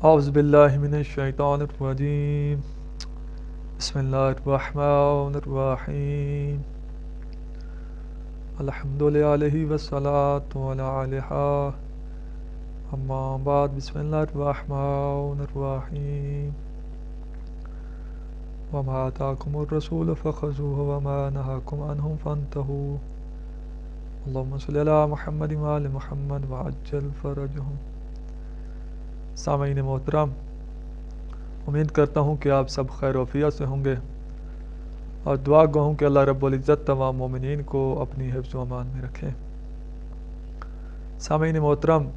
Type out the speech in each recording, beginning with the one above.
اعوذ باللہ من الشیطان الرجیم بسم اللہ الرحمن الرحیم الحمد للہ والصلاة علی آلہ اما بعد بسم اللہ الرحمن الرحیم وما آتاکم الرسول فخذوه وما نهاکم عنہ فانتہوا اللہم صلی علی محمد وآل محمد وعجل فرجہم۔ سامعین محترم، امید کرتا ہوں کہ آپ سب خیر و عافیت سے ہوں گے اور دعا گو ہوں کہ اللہ رب العزت تمام مومنین کو اپنی حفظ و امان میں رکھے۔ سامعین محترم،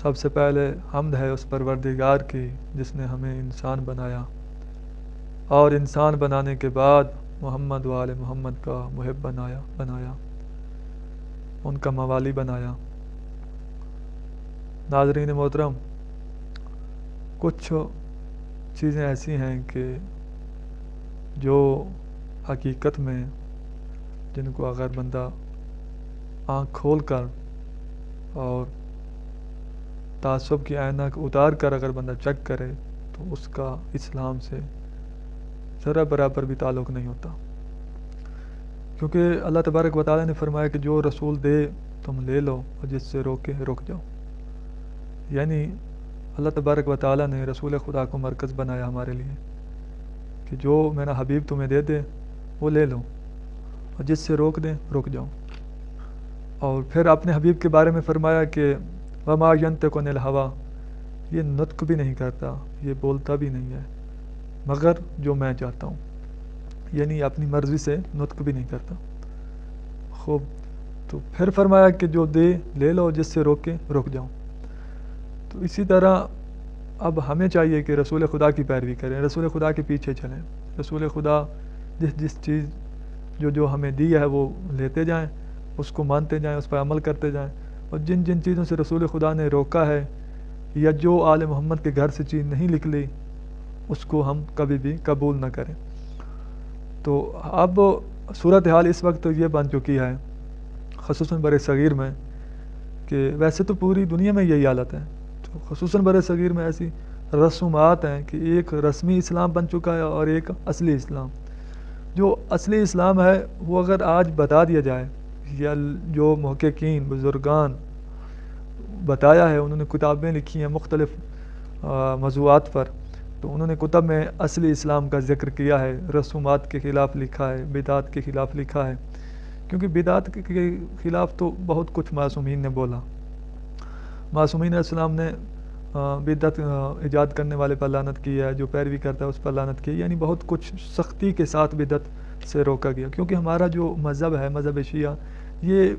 سب سے پہلے حمد ہے اس پروردگار کی جس نے ہمیں انسان بنایا اور انسان بنانے کے بعد محمد و آل محمد کا محب بنایا ان کا موالی بنایا۔ ناظرین محترم، کچھ چیزیں ایسی ہیں کہ جو حقیقت میں جن کو اگر بندہ آنکھ کھول کر اور تعصب کی عینک اتار کر اگر بندہ چیک کرے تو اس کا اسلام سے ذرا برابر بھی تعلق نہیں ہوتا، کیونکہ اللہ تبارک و تعالیٰ نے فرمایا کہ جو رسول دے تم لے لو اور جس سے روکے رک جاؤ۔ یعنی اللہ تبارک و تعالیٰ نے رسول خدا کو مرکز بنایا ہمارے لیے کہ جو میرا حبیب تمہیں دے دے وہ لے لو اور جس سے روک دیں رک جاؤ۔ اور پھر اپنے حبیب کے بارے میں فرمایا کہ وما ینطق عن الہویٰ، یہ نطق بھی نہیں کرتا، یہ بولتا بھی نہیں ہے مگر جو میں چاہتا ہوں، یعنی اپنی مرضی سے نطق بھی نہیں کرتا۔ خوب، تو پھر فرمایا کہ جو دے لے لو جس سے روکے رک جاؤ۔ تو اسی طرح اب ہمیں چاہیے کہ رسول خدا کی پیروی کریں، رسول خدا کے پیچھے چلیں، رسول خدا جس چیز جو ہمیں دی ہے وہ لیتے جائیں، اس کو مانتے جائیں، اس پر عمل کرتے جائیں، اور جن چیزوں سے رسول خدا نے روکا ہے یا جو آل محمد کے گھر سے چیز نہیں نکلی اس کو ہم کبھی بھی قبول نہ کریں۔ تو اب صورتحال اس وقت یہ بن چکی ہے خصوصاً بر صغیر میں کہ ویسے تو پوری دنیا میں یہی حالت ہے، تو خصوصاً بر صغیر میں ایسی رسومات ہیں کہ ایک رسمی اسلام بن چکا ہے اور ایک اصلی اسلام۔ جو اصلی اسلام ہے وہ اگر آج بتا دیا جائے یا جو محققین بزرگان بتایا ہے، انہوں نے کتابیں لکھی ہیں مختلف موضوعات پر، تو انہوں نے کتب میں اصلی اسلام کا ذکر کیا ہے، رسومات کے خلاف لکھا ہے، بدعات کے خلاف لکھا ہے، کیونکہ بدعات کے خلاف تو بہت کچھ معصومین نے بولا۔ معصومین علیہ السلام نے بدعت ایجاد کرنے والے پر لعنت کی ہے، جو پیروی کرتا ہے اس پر لعنت کی ہے، یعنی بہت کچھ سختی کے ساتھ بدعت سے روکا گیا، کیونکہ ہمارا جو مذہب ہے مذہب شیعہ یہ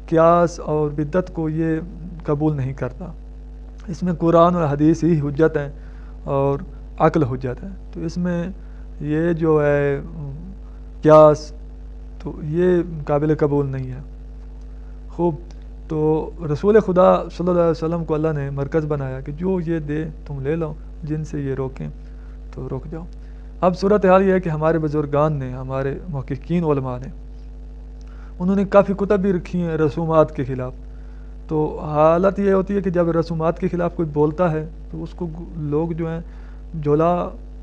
قیاس اور بدعت کو یہ قبول نہیں کرتا، اس میں قرآن اور حدیث ہی حجت ہیں اور عقل حجت ہے، تو اس میں یہ جو ہے قیاس تو یہ قابل قبول نہیں ہے۔ خوب، تو رسول خدا صلی اللہ علیہ وسلم کو اللہ نے مرکز بنایا کہ جو یہ دے تم لے لو، جن سے یہ روکیں تو رک جاؤ۔ اب صورتحال یہ ہے کہ ہمارے بزرگان نے، ہمارے محققین علماء نے، انہوں نے کافی کتب بھی رکھی ہیں رسومات کے خلاف۔ تو حالت یہ ہوتی ہے کہ جب رسومات کے خلاف کوئی بولتا ہے تو اس کو لوگ جو ہیں جھولا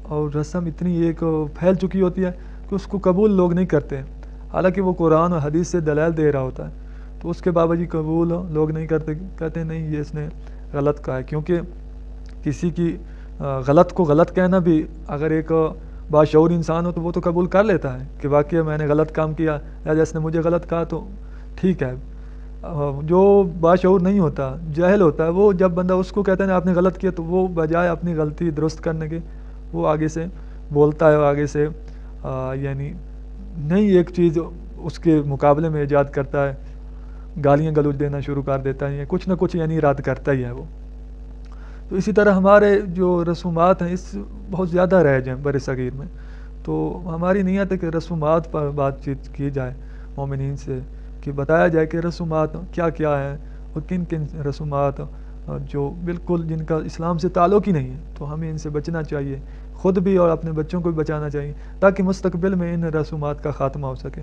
اور رسم اتنی ایک پھیل چکی ہوتی ہے کہ اس کو قبول لوگ نہیں کرتے، حالانکہ وہ قرآن اور حدیث سے دلائل دے رہا ہوتا ہے، تو اس کے باوجود قبول لوگ نہیں کرتے، کہتے ہیں نہیں یہ اس نے غلط کہا ہے۔ کیونکہ کسی کی غلط کو غلط کہنا بھی اگر ایک باشعور انسان ہو تو وہ تو قبول کر لیتا ہے کہ واقعی میں نے غلط کام کیا، یا جس نے مجھے غلط کہا تو ٹھیک ہے۔ جو باشعور نہیں ہوتا، جاہل ہوتا ہے، وہ جب بندہ اس کو کہتا ہے آپ نے غلط کیا تو وہ بجائے اپنی غلطی درست کرنے کے وہ آگے سے بولتا ہے، آگے سے یعنی نئی ایک چیز اس کے مقابلے میں ایجاد کرتا ہے، گالیاں گلوچ دینا شروع کر دیتا ہے، یا کچھ نہ کچھ یعنی رد کرتا ہی ہے وہ۔ تو اسی طرح ہمارے جو رسومات ہیں اس بہت زیادہ رائج ہیں بر صغیر میں، تو ہماری نیت ہے کہ رسومات پر بات چیت کی جائے مومنین سے، کہ بتایا جائے کہ رسومات کیا کیا ہیں اور کن کن رسومات جو بالکل جن کا اسلام سے تعلق ہی نہیں ہے، تو ہمیں ان سے بچنا چاہیے، خود بھی اور اپنے بچوں کو بھی بچانا چاہیے، تاکہ مستقبل میں ان رسومات کا خاتمہ ہو سکے۔